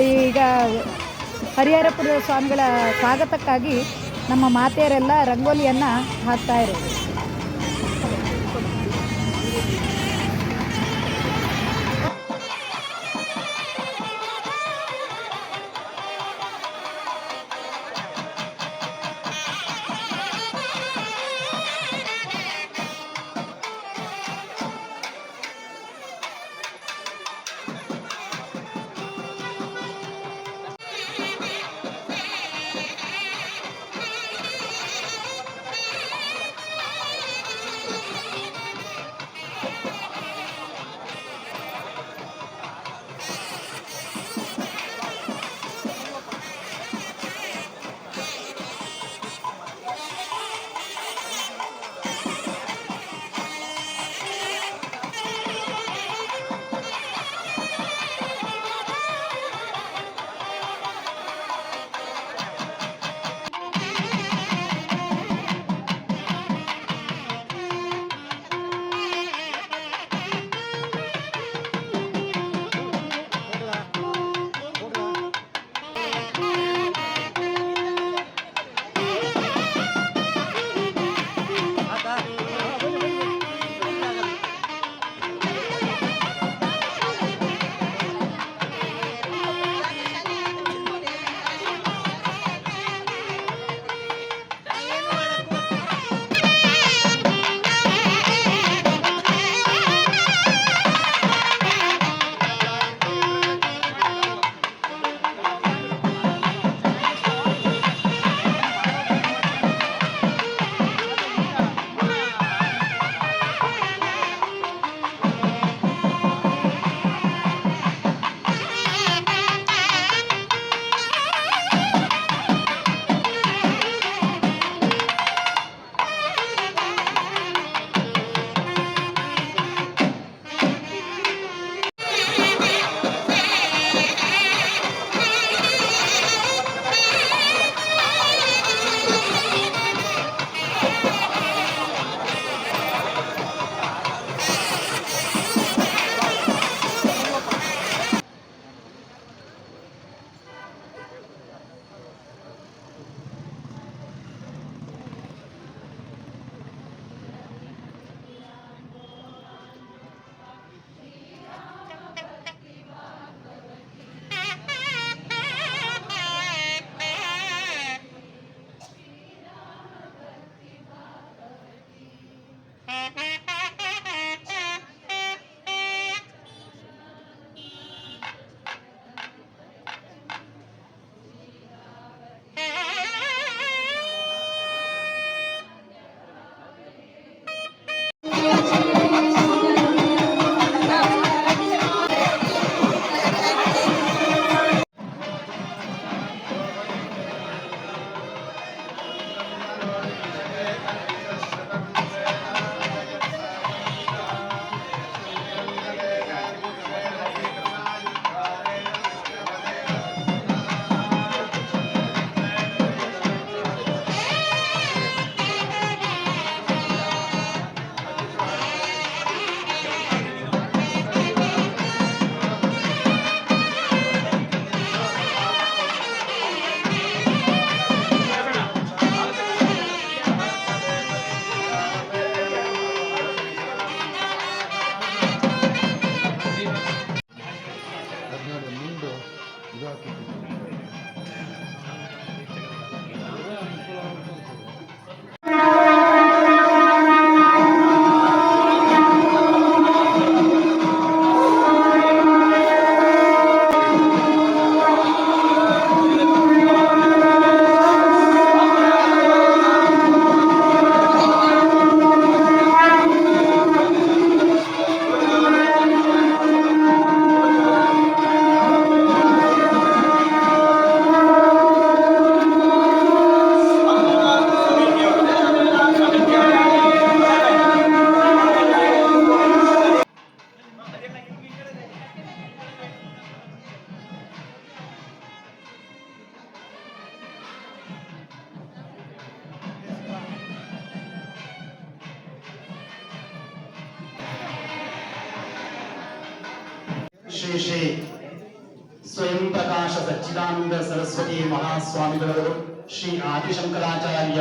ಈಗ ಹರಿಹರಪುರದ ಸ್ವಾಮಿಗಳ ಸ್ವಾಗತಕ್ಕಾಗಿ ನಮ್ಮ ಮಾತೆಯರೆಲ್ಲ ರಂಗೋಲಿಯನ್ನು ಹಾಕ್ತಾ ಇರೋದು. ಶ್ರೀ ಶ್ರೀ ಸ್ವಯಂ ಪ್ರಕಾಶ ಸಚ್ಚಿದಾನಂದ ಸರಸ್ವತಿ ಮಹಾಸ್ವಾಮಿಗಳವರು, ಶ್ರೀ ಆದಿಶಂಕರಾಚಾರ್ಯ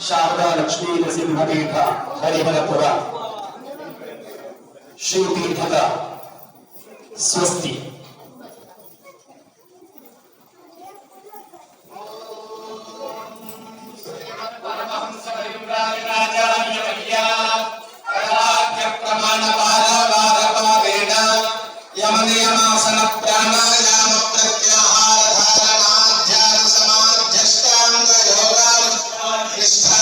ಶಾರದಾ ಲಕ್ಷ್ಮೀ ನರಸಿಂಹಪೀಠ ಹರಿಹರಪುರ ಶ್ರೀಪೀಠದ ಸ್ವಸ್ತಿ. ಯಮನಿಯಮಾಸನ ಪ್ರಾಣಾಯಾಮ ಪ್ರತ್ಯಾಹಾರ ಧಾರಣಾಧ್ಯಾನ ಸಮಾಧ್ಯಷ್ಟಾಂಗ ಯೋಗ ನಿಷ್ಠಾ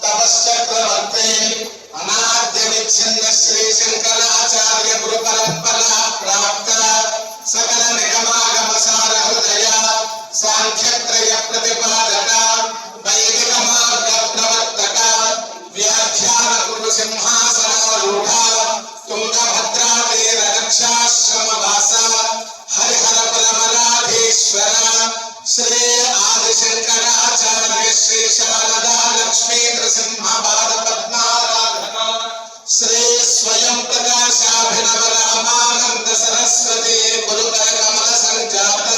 ತಪಶ್ಚಕ್ರವರ್ತಿ ಅನಾದ್ಯ ವಿಚ್ಛಿನ್ನ ಶ್ರೀ ಶಂಕರಾಚಾರ್ಯ ಗುರು ಪರಂಪರಾ ಪ್ರಾಪ್ತ ಸಕಲ ನಿಗಮಾಗಮ ಸಾರ ಹೃದಯ ಸಾಂಖ್ಯತ್ರಯ ಪ್ರತಿಪಾದಕ ವೈದಿಕ ಮಾರ್ಗ ಪ್ರವರ್ತಕ ವ್ಯಾಖ್ಯಾನ ಗುರು ಸಿಂಹಾಸನಾರೂಢ ತುಂಗಭದ್ರಾ ತೀರ ರಕ್ಷಾಶ್ರಮ ವಾಸ ಹರಿಹರಪುರ ಮರಾಧೀಶ್ವರ ಶ್ರೀ ಆದಿಶಂಕರಾಚಾರ್ಯ ಶ್ರೀ ಶಾರದಾ ಲಕ್ಷ್ಮೀ ನೃಸಿಂಹ ಪಾದ ಪದ್ಮಾರಾಧನಾ ಶ್ರೀ ಸ್ವಯಂ ಪ್ರಕಾಶಾಭಿನವ ರಾಮಾನಂದ ಸರಸ್ವತಿ ಗುರುಕರ ಕಮಲ ಸಂಜಾತ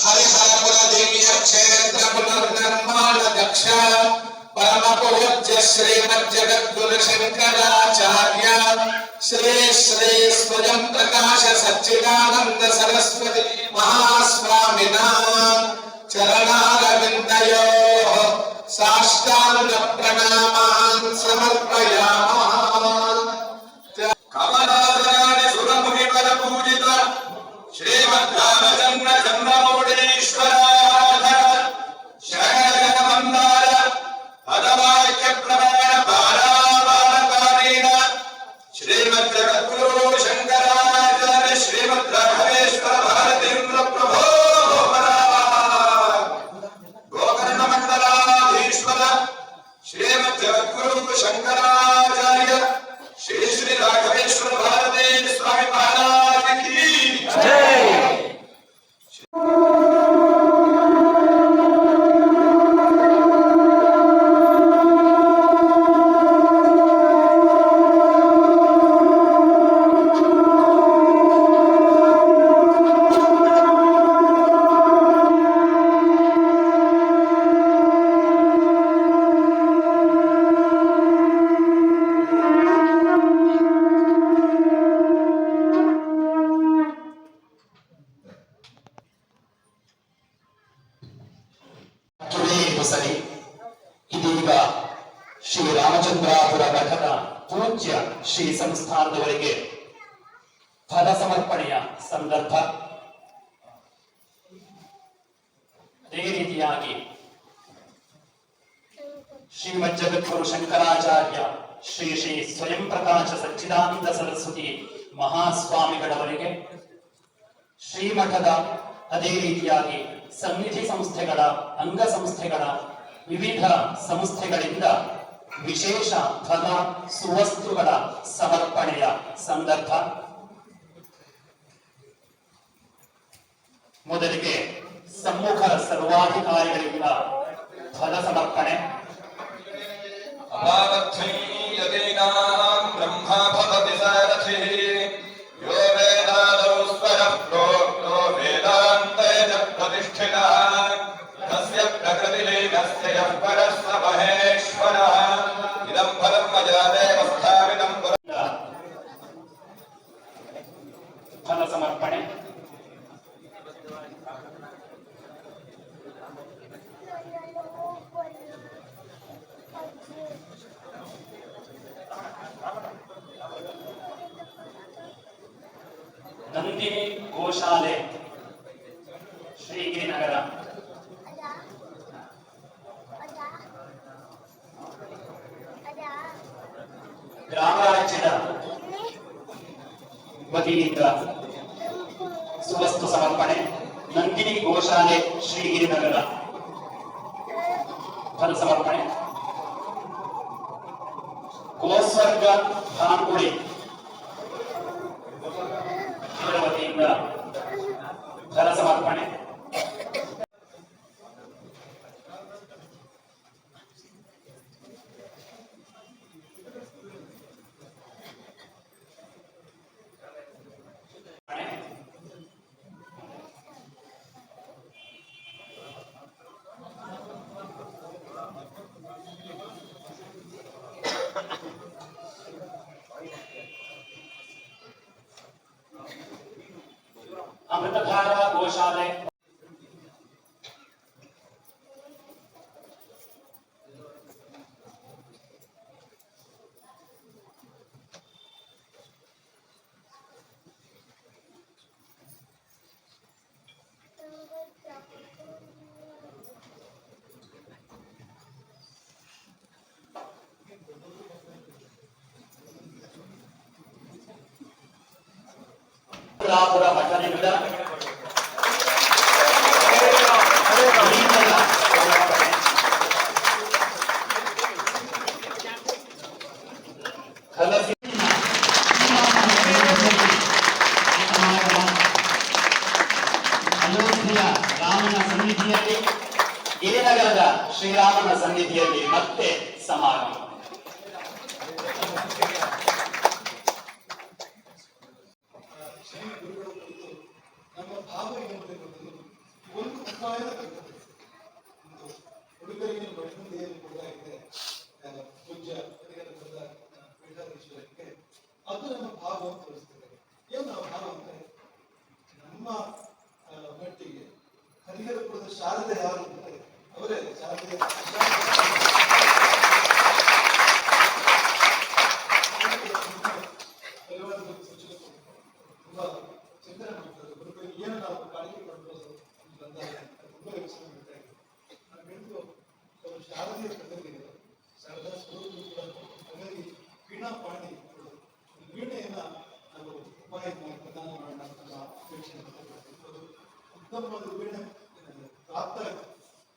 ಹರಿಹರಪುರ ದಿವ್ಯ ಕ್ಷೇತ್ರ ಪುನರ್ನಿರ್ಮಾಣ ದಕ್ಷ ಪರಮ ಪೂಜ್ಯ ಶ್ರೀಮದ್ ಜಗದ್ಗುರು ಶಂಕರಾಚಾರ್ಯ ಶ್ರೀ ಶ್ರೀ ಸ್ವಯಂ ಪ್ರಕಾಶ ಸಚ್ಚಿದಾನಂದ ಸರಸ್ವತಿ ಮಹಾಸ್ವಾಮಿನ ಚರಣಾರವಿಂದಯೋಃ ಸಾಷ್ಟಾಂಗ ಪ್ರಣಾಮಾನ್ ಸಮರ್ಪಯಾಮಃ. ಕಮಲಾಸನಾದಿ ಸುರಮುನಿವರ ಪೂಜಿತ ಶ್ರೀಮದ್ರಾಮಚಂದ್ರ ಚಂದ್ರಮೌಳೀಶ್ವರ ಶರಣ ಮಂದಾರ ಪದವಾಕ್ಯ ಪ್ರಮಾಣ ಬಾಲಾಬಾಲಕಾರೀಣ ಶ್ರೀಮದ್ ಜಗದ್ಗುರು ಶಂಕರಾಚಾರ್ಯ ಶ್ರೀಮದ್ ರಾಘವೇಶ್ವರ ಭಾರತೀಂದ್ರ ಪ್ರಭೋ ಗೋಕರ್ಣ ಮಂಡಲಾಧೀಶ್ವರ ಶ್ರೀಮದ್ ಜಗದ್ಗುರು ಶಂಕರಾಚಾರ್ಯ ಶ್ರೀ ಶ್ರೀ ರಾಘವೇಶ್ವರ ಭಾರತೀ ಸ್ವಾಮಿ ಮಹಾರಾಜ ಕೀ ಜೈ. ಸರಿ, ಇದೀಗ ಶ್ರೀರಾಮಚಂದ್ರಾಪುರ ಮಠದ ಪೂಜ್ಯ ಶ್ರೀ ಸಂಸ್ಥಾನದವರಿಗೆ ಫಲ ಸಮರ್ಪಣೆಯ ಸಂದರ್ಭ. ಅದೇ ರೀತಿಯಾಗಿ ಶ್ರೀಮದ್ ಜಗದ್ಗುರು ಶಂಕರಾಚಾರ್ಯ ಶ್ರೀ ಶ್ರೀ ಸ್ವಯಂ ಪ್ರಕಾಶ ಸಚ್ಚಿದಾನಂದ ಸರಸ್ವತಿ ಮಹಾಸ್ವಾಮಿಗಳವರಿಗೆ ಶ್ರೀಮಠದ ಅದೇ ರೀತಿಯಾಗಿ ಸನ್ನಿಧಿ ಸಂಸ್ಥೆಗಳ ಅಂಗ ಸಂಸ್ಥೆಗಳ ವಿವಿಧ ಸಂಸ್ಥೆಗಳಿಂದ ವಿಶೇಷ ಫಲ ಸುವಸ್ತುಗಳ ಸಮರ್ಪಣೆಯ ಸಂದರ್ಭ. ಮೊದಲಿಗೆ ಸಮ್ಮುಖ ಸರ್ವಾಧಿಕಾರಿಗಳಿಂದ ಫಲ ಸಮರ್ಪಣೆ. ಬ್ರಹ್ಮ ಭವತಿ ಸಾರಥಿ ಯೋ ವೇದಾದೌ ಸ್ವರಃ ಪ್ರೋಕ್ತೋ ವೇದಾಂತೇ ಚ ಪ್ರತಿಷ್ಠಿತಃ ತಸ್ಯ ಪ್ರಕೃತಿಲೀನಸ್ಯ ಯಃ ಪರಃ ಸ ಮಹೇಶ್ವರಃ ಇದಂ ಫಲಂ ಮಯಾ ದೇವ ಸ್ಥಾಪಿತಂ ಫಲ ಸಮರ್ಪಣೆ. ನಂದಿನಿ ಗೋಶಾಲೆ ಶ್ರೀಗಿರಿನಗರ. ಗ್ರಾಮ ರಾಜ್ಯದ ವತಿಯಿಂದ ಸುವಸ್ತು ಸಮರ್ಪಣೆ. ನಂದಿನಿ ಗೋಶಾಲೆ ಶ್ರೀಗಿರಿನಗರ ಫಲ ಸಮರ್ಪಣೆ. ಗೋಸ್ವರ್ಗ ಭಾನುಗುಡಿ ಇದರ ವತಿಯಿಂದ ಫಲ ಸಮರ್ಪಣೆ. ಗೋಶಾಲೆ ರಾಮಪುರ ಮಠದಿಂದ ಅಯೋಧ್ಯೆಯ ರಾಮನ ಸನ್ನಿಧಿಯಲ್ಲಿ ಗಿರಿನಗರದ ಶ್ರೀರಾಮನ ಸನ್ನಿಧಿಯಲ್ಲಿ ಮತ್ತೆ ಸಮಾಗಮ. ನಮ್ಮ ಭಾವ ಏನಿರಬೇಕು ಒಂದು ಉಪಾಯದ ಹುಡುಗರಿಗೆ ಮಠದಿಂದ ಏನು ಕೊಡಲಾಗಿದೆ ಪೂಜ್ಯ ಪೀಠಾಧೀಶ್ವರಕ್ಕೆ ಅದು ನಮ್ಮ ಭಾವವನ್ನು ತೋರಿಸ್ತದೆ. ಏನು ನಮ್ಮ ಭಾವ ಅಂದ್ರೆ ನಮ್ಮ ಮಟ್ಟಿಗೆ ಹರಿಹರಪುರದ ಶಾರದೆ ಯಾರು ಅಂದ್ರೆ ಅವರೇ ಶಾರದೆ ತುಂಬಾ ಚಿಂತನೆ ಮಾಡ್ತಾರೆ. ಗುರುಗಳಿಗೆ ಏನು ನಾವು ಕಾಳಜಿ ಮಾಡ್ಬೋದು ಬಂದಾಗ ತುಂಬಾ ಯೋಚನೆ ಮಾಡ್ತಾ ಇದ್ದೀವಿ. ನಾವೆಂದು ಅವರು ಶಾರದೀಯ ಪ್ರಗತಿಗೆ ಶಾರದಾ ಸ್ವರೂಪಗಳು ಕೂಡ ಹಾಗಾಗಿ ವೀಣಾ ಪಾಣಿ ವೀಣೆಯನ್ನ ನಾವು ಉಪಾಯ ಪ್ರದಾನ ಮಾಡೋಣ ನಮ್ಮ ಅಪೇಕ್ಷೆ. ಅದು ಉತ್ತಮವಾದ ವೀಣೆ ಪ್ರಾಪ್ತ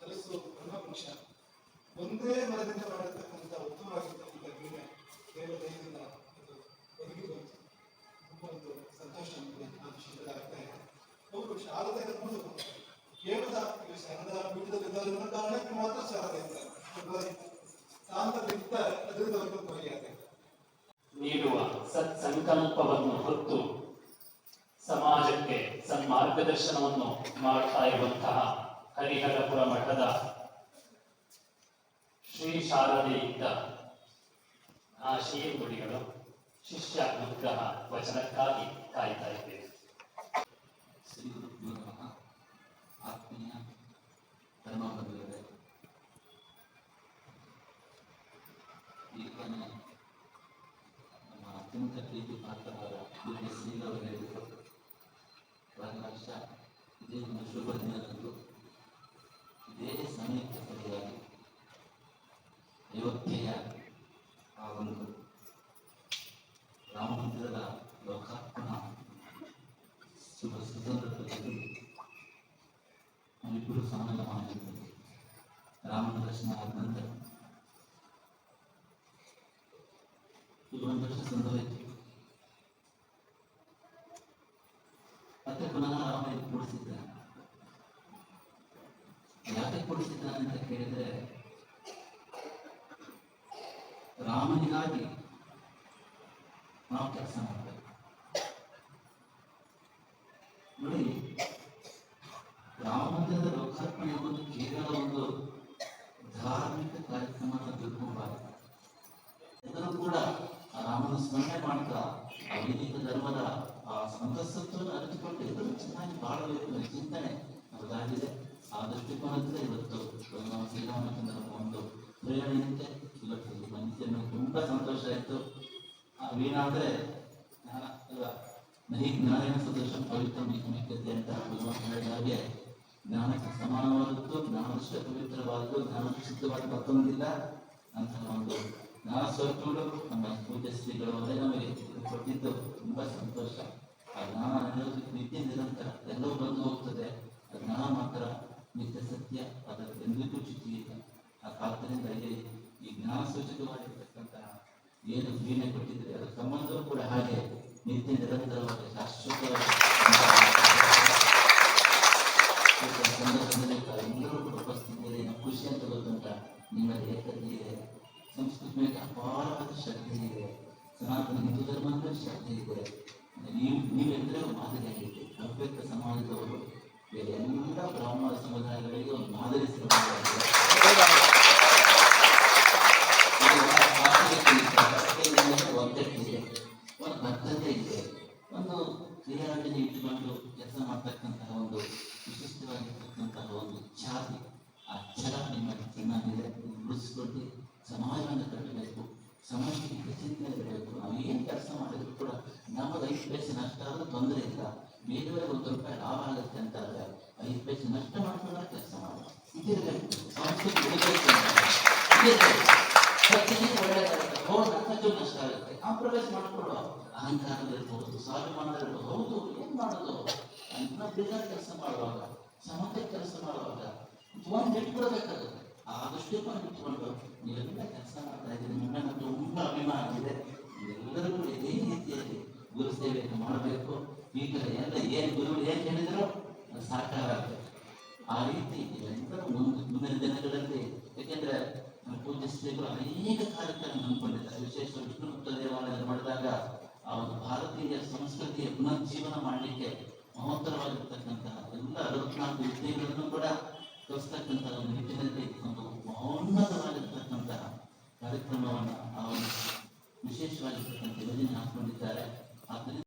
ಕಲಿಸುವ ಬ್ರಹ್ಮಪಕ್ಷ ಒಂದೇ ಮರದಿಂದ ಮಾಡಿರ್ತಕ್ಕಂಥ ಉತ್ತಮವಾಗಿರ್ತಕ್ಕಂಥ ವೀಣೆ ದೇವದಯದಿಂದ ಅದು ಒದಗಿ ಬಂತು. ಒಂದು ಸಂತೋಷ ಆಗ್ತಾ ಇದೆ. ಅವರು ಶಾರದೆ ಅನ್ನೋದು ಕೇವಲ ಶಾರದಾ ಪೀಠದಲ್ಲಿದ್ದ ಕಾರಣಕ್ಕೆ ಮಾತ್ರ ಶಾರದೆ ಅಂತ ಶಾಂತದಿಂದ ಅದರವರೆಗೂ ಬಗೆಯಾಗಿದೆ. ನೀಡುವ ಸತ್ಸಂಕಲ್ಪವನ್ನು ಹೊತ್ತು ಸಮಾಜಕ್ಕೆ ಸನ್ಮಾರ್ಗದರ್ಶನವನ್ನು ಮಾಡ್ತಾ ಇರುವಂತಹ ಹರಿಹರಪುರ ಮಠದ ಶ್ರೀ ಶಾರದೆಯಿಂದ ಆಶೀರ್ ನುಡಿಗಳು ಶಿಷ್ಯ ಅನುಗ್ರಹ ವಚನಕ್ಕಾಗಿ ಕಾಯ್ತಾ ಇದ್ದೇವೆ. ಶ್ರೀ ಗುರುಭ್ಯೋ ನಮಃ. ಆತ್ಮೀಯ ಧರ್ಮಬಂಧುಗಳೇ, ಈಗ ನಮ್ಮ ಅತ್ಯಂತ ಪ್ರೀತಿ ಪಾತ್ರರಾದ ಗುರು ಶ್ರೀರವರು ಹೇಳಿದರು, ವರ್ಷ ಇದೇ ಒಂದು ಶುಭ ದಿನದಂದು ಇದೇ ಸಮಯಕ್ಕೆ ಸರಿಯಾಗಿ ಅಯೋಧ್ಯೆಯ ಆ ಒಂದು ರಾಮ ಮಂದಿರದ ಲೋಕಾರ್ಪಣಾ ಶುಭ ಸಂದರ್ಭದಲ್ಲಿ ನಾವಿಬ್ಬರು ಸಮಾಗಮವಾಗಿದ್ದೇವೆ. ರಾಮನ ದರ್ಶನ ಆದ ನಂತರ ಈಗ ಒಂದು ವರ್ಷ ಸಂಭವಿತು. ಮತ್ತೆ ಪುನಃ ರಾಮನಿಗೆ ಕೂಡಿಸಿದ್ದಾನೆ. ಯಾಕೆ ಕೂಡಿಸಿದ್ದಾನೆ ಅಂತ ಕೇಳಿದ್ರೆ, ರಾಮನಿಗಾಗಿ ನಾವು ಕೆಲಸ ಮಾಡಬೇಕು. ನೋಡಿ, ರಾಮ ಮಂದಿರದ ಲೋಕಾರ್ಪಣೆ ಒಂದು ಕೇವಲ ಒಂದು ಧಾರ್ಮಿಕ ಕಾರ್ಯಕ್ರಮ ತಿಳ್ಕೊಬಾರದು. ಎಲ್ಲರೂ ಕೂಡ ಆ ರಾಮನ ಸ್ಮರಣೆ ಮಾಡ್ತಾ ವೈದಿಕ ಧರ್ಮದ ಆ ಸಂತಸತ್ವವನ್ನು ಅರಿತುಕೊಂಡು ಎಲ್ಲರೂ ಚೆನ್ನಾಗಿ ಬಾಳಬೇಕು ಅನ್ನೋ ಚಿಂತನೆ ನಮ್ಮದಾಗಿದೆ. ಆ ದೃಷ್ಟಿಕೋನದಿಂದ ಇವತ್ತು ನಾವು ಶ್ರೀರಾಮಚಂದ್ರನ ಒಂದು ಪ್ರೇರಣೆಯಂತೆ ಇವತ್ತು ಮನಸ್ಸಿನ ತುಂಬಾ ಸಂತೋಷ ಆಯಿತು. ಆ ವೀಣಾ ಅಂದ್ರೆ ಜ್ಞಾನ ಅಲ್ವಾ, ನಹಿ ಜ್ಞಾನೇನ ಸದೃಶಂ ಪವಿತ್ರ ಮಿಕ್ಯತೆ ಅಂತ ಹೇಳಿದ ಹಾಗೆ ಜ್ಞಾನಕ್ಕೆ ಸಮಾನವಾದದ್ದು, ಜ್ಞಾನದಷ್ಟೇ ಪವಿತ್ರವಾದದ್ದು, ಜ್ಞಾನಕ್ಕೆ ಶುದ್ಧವಾದ ಮತ್ತೊಂದಿಲ್ಲ ಅಂತಹ ಒಂದು ಜ್ಞಾನ ಸ್ವರೂಪಗಳು ನಮ್ಮ ಪೂಜ್ಯ ಶ್ರೀಗಳವರೇ ನಮಗೆ ಕೊಟ್ಟಿದ್ದು ತುಂಬಾ ಸಂತೋಷ. ಆ ಜ್ಞಾನ ಅನ್ನೋದು ನಿತ್ಯ ನಿರಂತರ ಎಲ್ಲವೂ ಬಂದು ಹೋಗ್ತದೆ. ಆ ಜ್ಞಾನ ಮಾತ್ರ ನಿತ್ಯ ಸತ್ಯ, ಅದರ ಎಂದಿಗೂ ಚ್ಯುತಿ ಇಲ್ಲ. ಆ ಕಾಲದಿಂದ ಈ ಜ್ಞಾನ ಸೂಚಕವಾಗಿರ್ತಕ್ಕಂತಹ ಏನು ವೀಣೆ ಕೊಟ್ಟಿದ್ರೆ ಅದರ ಸಂಬಂಧವೂ ಕೂಡ ಹಾಗೆ ನಿತ್ಯ ನಿರಂತರವಾಗಿ ಶಾಶ್ವತವಾಗಿ ಸಂದರ್ಭದಲ್ಲಿ ಎಲ್ಲರೂ ಕೂಡ ಉಪಸ್ಥಿತಿಯಲ್ಲಿ ನಾವು ಖುಷಿ ಅಂತ ಗೊತ್ತುಂಟ. ನಿಮ್ಮಲ್ಲಿ ಏಕತೆ ಇದೆ, ಸಂಸ್ಕೃತಿ ಮೇಲೆ ಅಪಾರವಾದ ಶ್ರದ್ಧೆ ಇದೆ, ಸನಾತನ ಹಿಂದೂ ಧರ್ಮ ಅಂದ್ರೆ ಶ್ರದ್ಧೆ ಇದೆ. ನೀವೆಲ್ಲರೂ ಮಾದರಿಯಾಗಿದೆ. ಅವ್ಯಕ್ತ ಸಮಾಜದವರು ಬೇರೆ ಎಲ್ಲ ಬ್ರಾಹ್ಮಣ ಸಮುದಾಯಗಳಿಗೆ ಒಂದು ಮಾದರಿ ಸಮಾಜವಾಗಿದೆ. ಒಗ್ಗಟ್ಟಿದೆ, ಒಂದು ಬದ್ಧತೆ ಇದೆ, ಒಂದು ಕ್ರಿಯಾಟನೆ ಇಟ್ಟುಕೊಂಡು ಕೆಲಸ ಮಾಡ್ತಕ್ಕಂತಹ ಒಂದು ಸಮಾಜವನ್ನು ಕಟ್ಟಬೇಕು, ಸಮಾಜಕ್ಕೆ ಚಿಂತನೆ ಇರಬೇಕು. ನಾವು ಏನು ಕೆಲಸ ಮಾಡಿದ್ರು ಕೂಡ ನಮಗೆ 5 ಪೈಸೆ ನಷ್ಟ ಆದರೂ ತೊಂದರೆ ಇಲ್ಲ, ಬೇರೆಯವರಿಗೆ ₹1 ಲಾಭ ಆಗುತ್ತೆ ಅಂತ ಆದರೆ 5 ಪೈಸೆ ನಷ್ಟ ಮಾಡ್ಕೊಂಡ್ರೆ ಕೆಲಸ ಮಾಡೋದು ಇದಿರಬೇಕು. ಸಂಸ್ಕೃತಿ ಉಳಿಬೇಕು ಒಳ್ಳೆಯದಾಗುತ್ತೆ. ಖರ್ಚು ನಷ್ಟ ಆಗುತ್ತೆ, ಕಾಂಪ್ರಮೈಸ್ ಮಾಡಿಕೊಡುವ ಅಹಂಕಾರದಲ್ಲಿರ್ಬೋದು, ಸ್ವಾಭಿಮಾನದಲ್ಲಿರ್ಬೋದು. ಹೌದು, ಏನು ಮಾಡೋದು ಅಂತ ಬೇರೆ ಕೆಲಸ ಮಾಡುವಾಗ, ಸಮತೆ ಕೆಲಸ ಮಾಡುವಾಗ ಒಂದು ಬಿಟ್ಕೊಡ್ಬೇಕಾಗುತ್ತೆ. ಆದಷ್ಟು ಬಿಟ್ಕೊಂಡು ನೀವೆಲ್ಲ ಕೆಲಸ ಮಾಡ್ತಾ ಇದ್ದೀರಿ, ನನ್ನ ತುಂಬ ಅಭಿಮಾನ ಇದೆ. ಎಲ್ಲರೂ ಕೂಡ ಇದೇ ರೀತಿಯಲ್ಲಿ ಗುರು ಸೇವೆಯನ್ನು ಮಾಡಬೇಕು. ಈಗ ಎಲ್ಲ ಏನು ಗುರುಗಳು ಏನು ಹೇಳಿದ್ರು ಅದು ಸಾಕಾರ ಆಗಬೇಕು. ಆ ರೀತಿ ಇವೆಲ್ಲರೂ ಮುಂದಿನ ದಿನಗಳಲ್ಲಿ, ಯಾಕೆಂದ್ರೆ ನಮ್ಮ ಪೂಜ್ಯ ಶ್ರೀಗಳು ಅನೇಕ ಕಾರ್ಯಕ್ರಮ ಹಮ್ಮಿಕೊಂಡಿದ್ದಾರೆ. ವಿಶೇಷ ವಿಷ್ಣು ಭಕ್ತ ದೇವಾಲಯ ಮಾಡಿದಾಗ ಆ ಒಂದು ಭಾರತೀಯ ಸಂಸ್ಕೃತಿಯ ಪುನರ್ಜೀವನ ಮಾಡಲಿಕ್ಕೆ ಮಹೋತ್ತರವಾಗಿರ್ತಕ್ಕಂತಹ ಎಲ್ಲ 64 ವಿದ್ಯೆಗಳನ್ನು ಕೂಡ ಕಲಿಸ್ತಕ್ಕಂತಹ ಒಂದು ನಿಟ್ಟಿನಲ್ಲಿ ಒಂದು ಮಹೋನ್ನತವಾಗಿರ್ತಕ್ಕಂತಹ ಕಾರ್ಯಕ್ರಮವನ್ನು ವಿಶೇಷವಾಗಿರ್ತಕ್ಕಂಥ ಯೋಜನೆ ಹಾಕೊಂಡಿದ್ದಾರೆ. ಆದ್ದರಿಂದ